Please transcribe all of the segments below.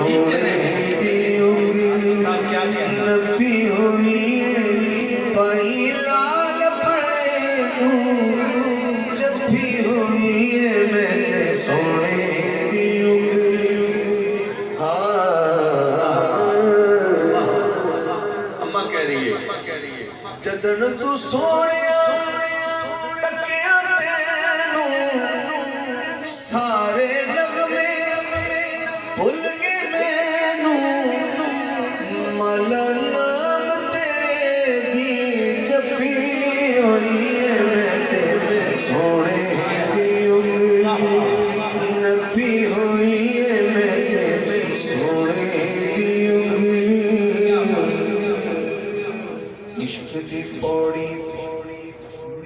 सोने दी उंगली नपी हुई पाई लाल पड़े जब भी हुई है मैंने सोने दी उंगली। अम्मा कह रही है जदन तू सोने सारे नगमे भुल के मैनू मलन तेरे दी जपी हुई है मैं सोने दी उंगली नपी हुई है मैं सोने दी उंगली। इश्क दी पौड़ी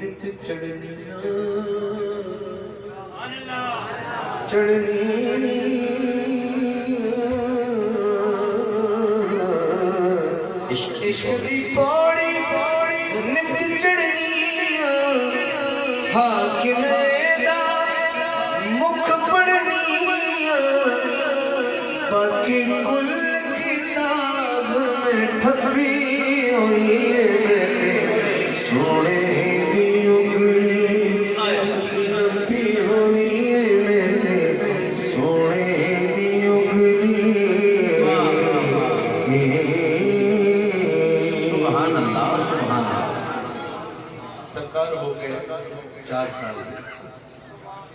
नित चढ़निया चढ़नी इश्क दी पौड़ी नित चढ़नी हाकिम दा मुख पढ़नी बाकी कुल किताब में ठप्पी हुई है मैंने सोने दी उंगली नपी हुई है मैंने सोने दी उंगली। सरकार हो गए 4 साल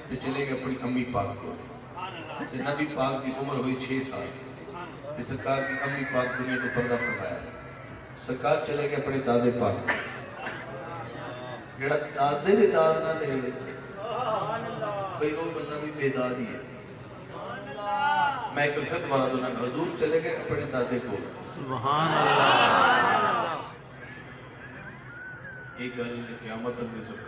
ते चले गए अपनी अम्मी पाक को ते नबी पाक की उम्र हुई 6 साल ते सरकार की अम्मी पाक दुनिया को पर्दा फरमाया। सरकार चले गए अपने दादे पाक जेड़ा दादे दे दाद ना दे भाई वो बंदा भी बेदाद ही है। मैं एक फिर दोबारा दोना हजूर चले गए अपने दादे को सुभान अल्लाह। एक गल क़यामत में सरकार